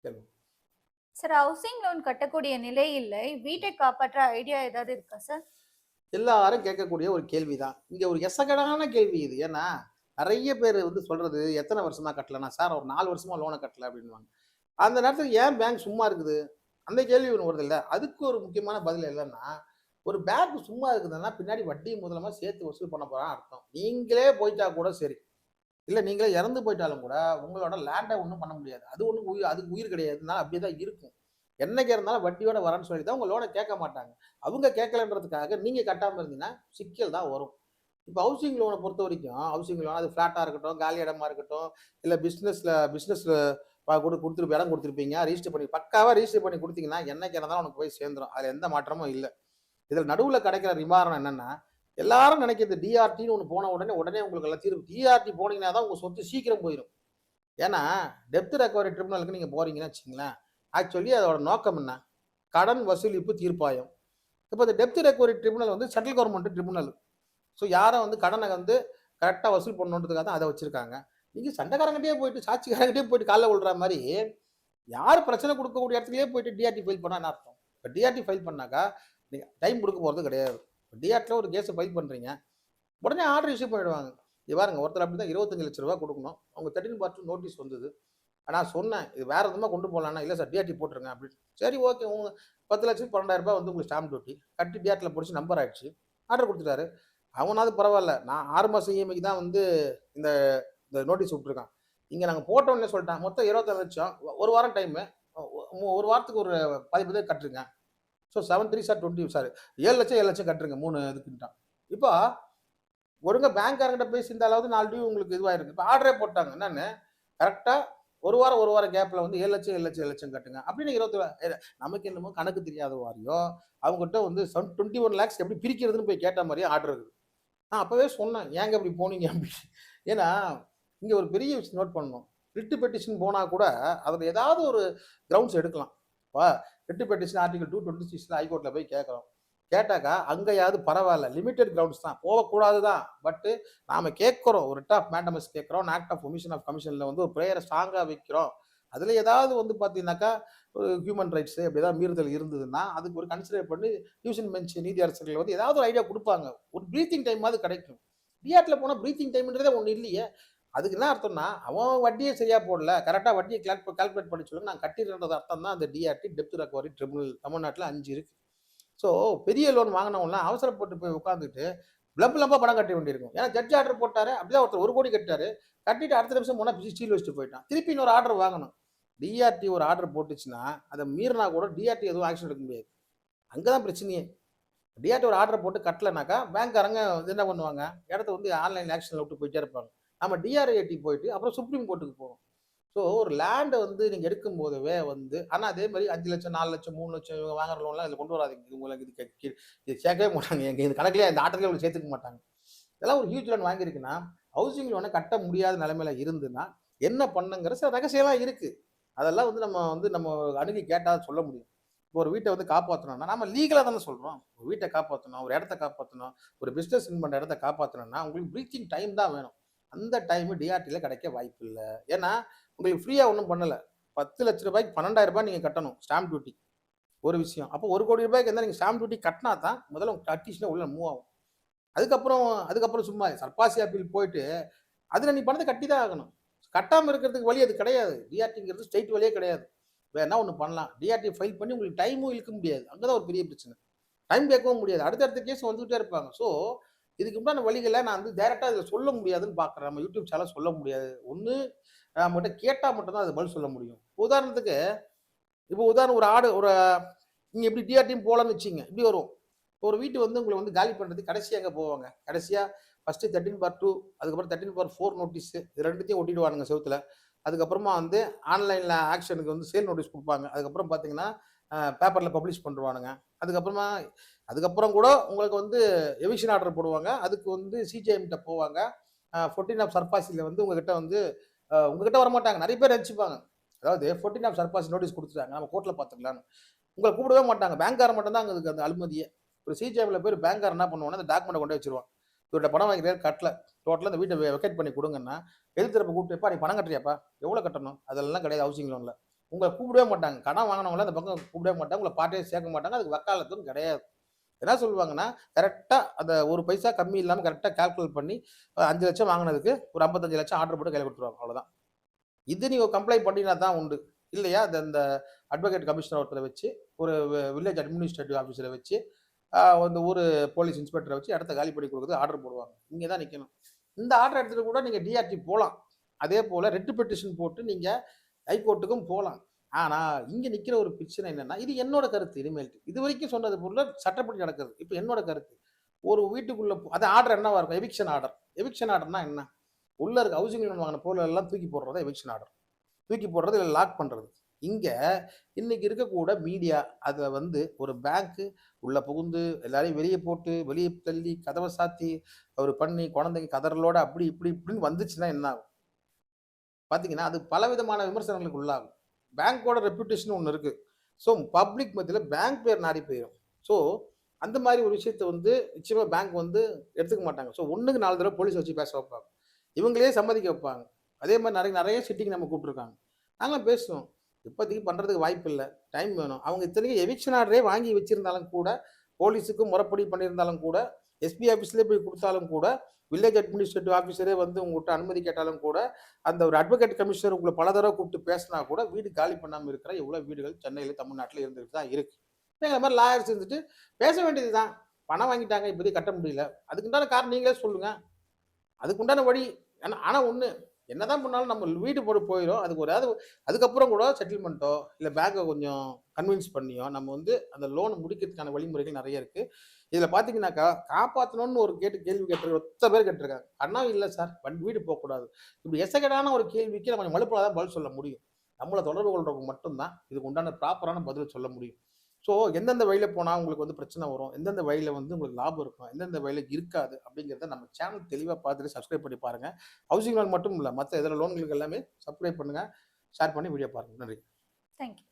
சொல்லுங்க. Sir, housing loan கட்டக்கூடிய நிலை இல்லை. வீட்டை காப்பாற்ற ஐடியா ஏதாவது இருக்கா சார்? எல்லாரும் கேட்கக்கூடிய ஒரு கேள்விதான். இங்க ஒரு எசகடான கேள்வி இது. ஏன்னா, நெறைய பேரு வந்து சொல்றது, "எத்தன வருஷமா கட்டலன்னா?" "சார் ஒரு 4 வருஷமா லோன கட்டல" அப்படின்னுவாங்க. அந்த நேரத்துல ஏன் பேங்க் சும்மா இருக்குது? அந்த கேள்வி ஒண்ணு வருதுல்ல. அதுக்கு ஒரு முக்கியமான பதில் என்னன்னா, ஒரு பேங்க் சும்மா இருக்குதுன்னா, பின்னாடி வட்டி முதலுமா சேர்த்து வசூல் பண்ண போறான்னு அர்த்தம். நீங்களே போயிட்டா கூட சரி. இல்ல நீங்களே இறந்து போயிட்டாலும் கூட, உங்களோட லேண்ட ஒண்ணும் பண்ண முடியாது. அது ஒண்ணும் அதுக்கு உயிர் கிடையாது. அதனால அப்படியே தான் இருக்கும். என்னைக்கா இருந்தாலும் வட்டியோட வரேன்னு சொல்லி தான் உங்க லோன கேட்க மாட்டாங்க. அவங்க கேட்கலன்றதுக்காக நீங்க கட்டாம இருந்தீங்கன்னா, சிக்கல் தான் வரும். இப்ப ஹவுசிங் லோன பொறுத்தவரைக்கும், ஹவுசிங் லோன் அது ஃப்ளாட்டா இருக்கட்டும், காலி இடமா இருக்கட்டும், இல்ல பிசினஸ்ல குடுத்துரு இடம் குடுத்துருப்பீங்க. ரிஜிஸ்டர் பண்ணி பக்காவா ரிஜிஸ்டர் பண்ணி குடுத்தீங்கன்னா, என்னைக்கா இருந்தாலும் உனக்கு போய் சேர்ந்துரும். அதுல எந்த மாற்றமும் இல்ல. இதுல நடுவுல கிடைக்கிற நிவாரணம் என்னன்னா, எல்லாரும் நினைக்கிறது டிஆர்டின்னு ஒண்ணு போன உடனே உங்களுக்கு எல்லாம் தீர்வு. டிஆர்டி போனீங்கன்னா தான் உங்க சொத்து சீக்கிரம் போயிரும். ஏன்னா, டெப்த் ரெக்கவரி ட்ரிபியூனலுக்கு நீங்க போறீங்கன்னு வச்சுக்கங்களேன், ஆக்சுவலி அதோட நோக்கம் என்ன? கடன் வசூலிப்பு தீர்ப்பாயம். இப்ப இந்த டெப்த் ரெக்கவரி ட்ரிபியூனல் வந்து சென்ட்ரல் கவர்ன்மெண்ட் ட்ரிபியூனல். ஸோ யாரும் வந்து கடனை வந்து கரெக்ட்டா வசூல் பண்ணணுன்றதுக்காக தான் அத வச்சிருக்காங்க. நீங்க சண்டைக்காரங்கிட்டயே போயிட்டு, சாட்சிக்காரங்கிட்டயே போயிட்டு கால்ல விழுற மாரி, யார் பிரச்சனை குடுக்கக்கூடிய இடத்துலயே போயிட்டு டிஆர்டி ஃபைல் பண்ணா என்ன அர்த்தம்? இப்ப டிஆர்டி ஃபைல் பண்ணாக்கா, நீங்க டைம் குடுக்க போறது கிடையாது. டிஆர்டில ஒரு கேஸ ஃபைல் பண்றீங்க. உடனே ஆர்டர் இஷ்யூ பண்ணிடுவாங்க. இங்க பாருங்க ஒருத்தர் அப்படிதான் ரூ. 25,00,000 குடுக்கணும். அவங்க 13 நோட்டீஸ் வந்தது. நான் சொன்னேன், இது வேற விதமா கொண்டு போலான்னா, இல்ல சார் டிஆர்டி போட்டுருங்க அப்படின்னு. சரி ஓகே. உங்க 10,00,000 12,000 வந்து உங்களுக்கு ஸ்டாம்ப் டியூட்டி. கட்டி டிஆர்டில புடிச்சு நம்பர் ஆயிடுச்சு. ஆர்டர் குடுத்துட்டாரு. அவனாவது பரவால்ல. நான் 6 மாசம் இஎம்ஐக்கு தான் வந்து இந்த இந்த நோட்டீஸ் விட்டுருக்கான். இங்க நாங்க போட்ட உடனே சொல்லிட்டான். மொத்தம் 25,00,000 1 வாரம் டைமு. 1 வாரத்துக்கு ஒரு 10 கட்டுருங்க. ஸோ 7 3 சார் 20 சாரி 7,00,000 7,00,000 கட்டுருங்க. 3 இதுக்குன்ட்டான். இப்போ ஒழுங்கா பேங்க்காரங்கிட்ட பேசியிருந்தாலாவது 4 டியூ உங்களுக்கு இதுவாயிருக்கு. இப்ப ஆர்டரே போட்டாங்க. என்னன்னு கரெக்ட்டா 1 வாரம் கேப்ல வந்து 7,00,000 7,00,000 7,00,000 கட்டுங்க. அப்படின்னு 20 நமக்கு என்னமோ கணக்கு தெரியாத மாரியும், அவங்ககிட்ட வந்து 21 லேக்ஸ் எப்படி பிரிக்கிறதுன்னு போய் கேட்ட மாரியே ஆர்டர் இருக்குது. நான் அப்பவே சொன்னேன். ஏங்க இப்படி போனீங்க அப்படின்னு. ஏன்னா, இங்க ஒரு பெரிய விஷயம் நோட் பண்ணணும். ரிட் பெட்டிஷன் போனா கூட, அதுல ஏதாவது ஒரு கிரவுண்ட்ஸ் எடுக்கலாம். இப்ப ரிட் பெட்டிஷன் ஆர்டிகிள் 226ல ஹைகோர்ட்ல போய் கேட்கிறோம். கேட்டாக்கா, அங்கயாவது பரவால்ல. லிமிட்டட் கிரவுண்ட்ஸ் தான். போகக்கூடாது தான். பட் நாம கேட்கிறோம். ஒரு ரிட் ஆஃப் மேண்டமஸ் கேட்கிறோம். ஆக்ட் ஆஃப் ஒமிஷன் ஆஃப் கமிஷன்ல வந்து ஒரு பிரேயர ஸ்ட்ராங்கா வைக்கிறோம். அதுல ஏதாவது வந்து பார்த்தீங்கன்னாக்கா, ஒரு ஹியூமன் ரைட்ஸ் அப்படி ஏதாவது மீறுதல் இருந்ததுன்னா, அதுக்கு ஒரு கன்சிடர் பண்ணி டிவிஷன் பெஞ்ச் நீதியரசர்கள் வந்து ஏதாவது ஒரு ஐடியா குடுப்பாங்க. ஒரு பிரீத்திங் டைமாவது கிடைக்கும். டிஆர்டில போனா பிரீத்திங் டைம்ன்றதே ஒண்ணு இல்லையே. அதுக்கு என்ன அர்த்தம்னா, அவன் வட்டியே சரியா போடல. கரெக்ட்டா வட்டிய கால்குலேட் பண்ணி சொல்லுங்க. நான் கட்டிடுறேன்றது அர்த்தம் தான் அந்த டிஆர்டி டெப்த் ரெக்கவரி ட்ரிபியூனல் தமிழ்நாட்டுல 5 இருக்கு. ஸோ பெரிய லோன் வாங்குனவன்லாம் அவசரப்பட்டு போய் உட்கார்ந்துட்டு, லம்ப் லம்பா பணம் கட்ட வேண்டியிருக்கும். ஏன்னா ஜட்ஜ் ஆர்டர் போட்டாரு. அப்படிதான் ஒருத்தர் 1,00,00,000 கட்டிட்டாரு. கட்டிட்டு அடுத்த நிமிஷம் போனா சீல் வச்சுட்டு போயிட்டான். திருப்பி இன்னொரு ஆர்டர் வாங்கணும். டிஆர்டி ஒரு ஆர்டர் போட்டுச்சுன்னா, அத மீறினா கூட டிஆர்டி எதுவும் ஆக்ஷன் எடுக்க முடியாது. அங்க தான் பிரச்சனையே. டிஆர்டி ஒரு ஆர்டர் போட்டு கட்டலனாக்கா, பேங்க்காரங்க வந்து என்ன பண்ணுவாங்க, இடத்த வந்து ஆன்லைன் ஆக்ஷன்ல விட்டு போயிட்டே இருப்பாங்க. நம்ம டிஆர்ஐடி போயிட்டு அப்புறம் சுப்ரீம் கோர்ட்டுக்கு போணும். ஸோ ஒரு லேண்ட வந்து நீங்க எடுக்கும்போதவே வந்து ஆனா அதே மாரி 5,00,000 4,00,000 3,00,000 இவங்க வாங்குற லோன்லாம் இதுல கொண்டு வராதீங்க. இது உங்களுக்கு இது சேர்க்கவே மாட்டாங்க. எங்க இந்த கணக்குலயே இந்த ஆட்டத்திலே உங்களுக்கு சேர்த்துக்க மாட்டாங்க. இதெல்லாம் ஒரு ஹியூஜ் லோன் வாங்கியிருக்குன்னா, ஹவுசிங் லோன கட்ட முடியாத நிலைமையில இருந்துன்னா, என்ன பண்ணுங்கிற சில ரகசியம்லாம் இருக்கு. அதெல்லாம் வந்து நம்ம அணுகி கேட்டா சொல்ல முடியும். இப்போ ஒரு வீட்ட வந்து காப்பாத்தணும்னா, நாம லீகலா தானே சொல்றோம். ஒரு வீட்ட காப்பாத்தணும், ஒரு இடத்த காப்பாத்தணும், ஒரு பிசினஸ் ரன் பண்ற இடத்த காப்பாத்தணும்னா, உங்களுக்கு பிரீத்திங் டைம் தான் வேணும். அந்த டைம் டிஆர்டில கிடைக்க வாய்ப்பில்ல. ஏன்னா, உங்களுக்கு ஃப்ரீயா ஒண்ணும் பண்ணல. ரூ. 10,00,000க்கு ரூ. 12,000 நீங்க கட்டணும். Stamp duty. ஒரு விஷயம். அப்போ ரூ. 1,00,00,000 இருந்தா நீங்க ஸ்டாம்ப் டியூட்டி கட்டினா தான் முதல்ல உங்க கட்டிஷனே உள்ள மூவ் ஆகும். அதுக்கப்புறம் அதுக்கப்புறம் சும்மா சர்பாசி அப்பீல் போயிட்டு, அதுல நீ பணத்த கட்டி தான் ஆகணும். கட்டாம இருக்கிறதுக்கு வழி அது கிடையாது. டிஆர்டிங்கிறது ஸ்ட்ரெய்ட் வழியே கிடையாது. வேணா ஒண்ணு பண்ணலாம். டிஆர்டி ஃபைல் பண்ணி உங்களுக்கு டைமும் இழுக்க முடியாது. அங்க தான் ஒரு பெரிய பிரச்சனை. டைம் கேட்கவும் முடியாது. அடுத்தடுத்த கேஸ் வந்துகிட்டே இருப்பாங்க. ஸோ, இதுக்கு உண்டான வழிகள நான் வந்து டைரக்ட்டா இதுல சொல்ல முடியாதுன்னு பார்க்குறேன். நம்ம யூடியூப் சேனல் சொல்ல முடியாது. ஒண்ணு நம்மகிட்ட கேட்டா மட்டும் தான் அது பதில் சொல்ல முடியும். உதாரணத்துக்கு, இப்போ உதாரணம் ஒரு ஆடு ஒரு நீங்க எப்படி டிஆர்டியும் போலன்னு வச்சுக்கங்க. இப்படி வரும். ஒரு வீட்டு வந்து உங்கள வந்து காலி பண்றதுக்கு கடைசியா எங்க போவாங்க? கடைசியா ஃபர்ஸ்ட் 13/2 அதுக்கப்புறம் 13/4 நோட்டீஸ் இது 2த்தையும் ஒட்டிடுவானுங்க செவுத்துல. அதுக்கப்புறமா வந்து ஆன்லைன்ல ஆக்ஷனுக்கு வந்து சேல் நோட்டீஸ் குடுப்பாங்க. அதுக்கப்புறம் பார்த்தீங்கன்னா, பேப்பர்ல பப்ளிஷ் பண்ணிருவானுங்க. அதுக்கப்புறமா அதுக்கப்புறம் கூட உங்களுக்கு வந்து எவிக்ஷன் ஆர்டர் போடுவாங்க. அதுக்கு வந்து சிஜிஎம்ட்ட போவாங்க. 14 ஆஃப் சர்பாசில வந்து உங்ககிட்ட வந்து உங்ககிட்ட வரமாட்டாங்க. நெறைய பேர் நெனச்சுப்பாங்க. அதாவது 14 ஆஃப் சர்பாசி நோட்டீஸ் குடுத்துட்டாங்க. நம்ம கோர்ட்ல பார்த்துக்கலான்னு. உங்கள கூப்பிடவே மாட்டாங்க. பேங்க்காரன் மட்டும் தான் அதுக்கு அந்த அனுமதியே. ஒரு சிஜிஎம்ல போய் பேங்க்காரன் என்ன பண்ணுவான்னா, அந்த டாக்குமெண்ட்ட கொண்டு போய் வச்சுருவான். இவர்ட்ட பணம் வாங்கியிருக்காரு கட்டல. டோட்டலா இந்த வீட்ட வெக்கேட் பண்ணி குடுங்கன்னா, எதிர் தரப்ப கூப்பிட்டு, "எப்பா நீ பணம் கட்டுறியாப்பா? எவ்வளோ கட்டணும்?" அதெல்லாம் கிடையாது ஹவுசிங் லோன்ல. உங்களை கூப்பிடவே மாட்டாங்க. கடன் வாங்கினவங்கள அந்த பக்கம் கூப்பிடவே மாட்டாங்க. உங்களை பார்ட்டியே சேர்க்க மாட்டாங்க. அதுக்கு வக்காலத்தும் கிடையாது. என்ன சொல்லுவாங்கன்னா, கரெக்ட்டா அந்த 1 பைசா கம்மி இல்லாம கரெக்ட்டா கால்குலேட் பண்ணி 5,00,000 வாங்குனதுக்கு ஒரு 55,00,000 ஆர்டர் போட்டு கையில குடுத்துருவாங்க. அவ்வளோதான். இது நீங்க கம்ப்ளைண்ட் பண்ணினா தான் உண்டு. இல்லையா, இந்த அட்வொகேட் கமிஷனர் ஒருத்தர வச்சு, ஒரு வில்லேஜ் அட்மினிஸ்ட்ரேட்டிவ் ஆஃபீசர வச்சு, அந்த ஊரு போலீஸ் இன்ஸ்பெக்டர வச்சு இடத்த காலி பண்ணி குடுக்குறது ஆர்டர் போடுவாங்க. இங்க தான் நிக்கணும். இந்த ஆர்டர் எடுத்துட்டு கூட நீங்க டிஆர்டி போலாம். அதே போல ரெட் பெட்டிஷன் போட்டு நீங்க ஹைகோர்ட்டுக்கும் போலாம். ஆனா, இங்க நிக்கிற ஒரு பிரச்சனை என்னன்னா, இது என்னோட கருத்து இனிமேல்ட்டு. இதுவரைக்கும் சொன்னது போல சட்டப்படி நடக்கிறது. இப்ப என்னோட கருத்து. ஒரு வீட்டுக்குள்ள அது ஆர்டர் என்னவா இருக்கும்? Eviction order. எவிக்ஷன் ஆர்டர்னா என்ன? உள்ள இருக்க ஹவுசிங் லோன் வாங்குன பொருள் எல்லாம் தூக்கி போடுறது தான் எவிக்ஷன் ஆர்டர். தூக்கி போடுறது, இல்ல லாக் பண்றது. இங்க இன்னைக்கு இருக்கக்கூட மீடியா அத வந்து ஒரு பேங்க் உள்ள புகுந்து எல்லாரையும் வெளிய போட்டு, வெளிய தள்ளி, கதவ சாத்தி, அவரு பண்ணி, குழந்தைங்க கதறலோட அப்படி இப்படி இப்படின்னு வந்துச்சுன்னா என்ன ஆகும்? பார்த்தீங்கன்னா, அது பலவிதமான விமர்சனங்களுக்கு உள்ளாகும். பேங்கோட ரெப்யூட்டேஷன் ஒண்ணு இருக்கு. ஸோ, பப்ளிக் மத்தியில பேங்க் பேர் நாறி போயிரும். ஸோ, அந்த மாரி ஒரு விஷயத்த வந்து நிச்சயமா பேங்க் வந்து எடுத்துக்க மாட்டாங்க. ஸோ, 1க்கு 4 தடவ போலீஸ வச்சு பேச வைப்பாங்க. இவங்களே சம்மதிக்க வைப்பாங்க. அதே மாரி நெறைய சிட்டிங் நம்ம கூப்பிட்டுருக்காங்க. நாங்களும் பேசுவோம். இப்போதைக்கு பண்றதுக்கு வாய்ப்பு இல்ல. டைம் வேணும். அவங்க இத்தனைக்கும் எவிக்ஷன் ஆர்டரே வாங்கி வச்சிருந்தாலும் கூட, போலீஸுக்கு முறைப்படி பண்ணியிருந்தாலும் கூட, எஸ்பி ஆஃபீஸ்லயே போய் குடுத்தாலும் கூட, வில்லேஜ் அட்மினிஸ்ட்ரேட்டிவ் ஆஃபீஸரே வந்து உங்ககிட்ட அனுமதி கேட்டாலும் கூட, அந்த ஒரு அட்வொகேட் கமிஷனர் உங்கள பல தடவ கூப்பிட்டு பேசினா கூட, வீடு காலி பண்ணாம இருக்கிற எவ்வளோ வீடுகள் சென்னையில, தமிழ்நாட்டுல இருந்துட்டு தான் இருக்கு. எங்கள மாரி லாயர்ஸ் இருந்துட்டு பேச வேண்டியது தான். பணம் வாங்கிட்டாங்க, இப்போதைக்கு கட்ட முடியல. அதுக்குண்டான காரணம் நீங்களே சொல்லுங்க. அதுக்குண்டான வழி. ஆனா ஒண்ணு, என்னதான் பண்ணாலும் நம்ம வீடு போயிரும். அதுக்கு ஒரு அதுக்கப்புறம் கூட செட்டில்மெண்ட்டோ, இல்ல பேங்க கொஞ்சம் கன்வின்ஸ் பண்ணியோ, நம்ம வந்து அந்த லோன் முடிக்கிறதுக்கான வழிமுறைகள் நெறைய இருக்கு. இதுல பார்த்தீங்கன்னாக்கா, காப்பாத்தணும்னு ஒரு கேள்வி கேட்டு ஒத்த பேர் கேட்டுருக்காங்க. "அண்ணா இல்ல சார், வீடு போக்கூடாது." இப்படி எசகேடான ஒரு கேள்விக்கு நம்ம கொஞ்சம் மலுப்பலா தான் பதில் சொல்ல முடியும். நம்மள தொடர்பு கொள்றவங்க மட்டும் தான் இதுக்கு உண்டான ப்ராப்பரான பதில் சொல்ல முடியும். ஸோ, எந்தெந்த வழியில போனா உங்களுக்கு வந்து பிரச்சனை வரும், எந்தெந்த வழியில வந்து உங்களுக்கு லாபம் இருக்கும், எந்தெந்த வழியில இருக்காது அப்படிங்கிறத நம்ம சேனல் தெளிவா பார்த்துட்டு சப்ஸ்கிரைப் பண்ணி பாருங்க. ஹவுசிங் லோன் மட்டும் இல்ல, மத்த இதர லோன்களுக்கு எல்லாமே சப்ஸ்கிரைப் பண்ணுங்க. ஷேர் பண்ணி வீடியோ பாருங்க. நன்றி. Thank you.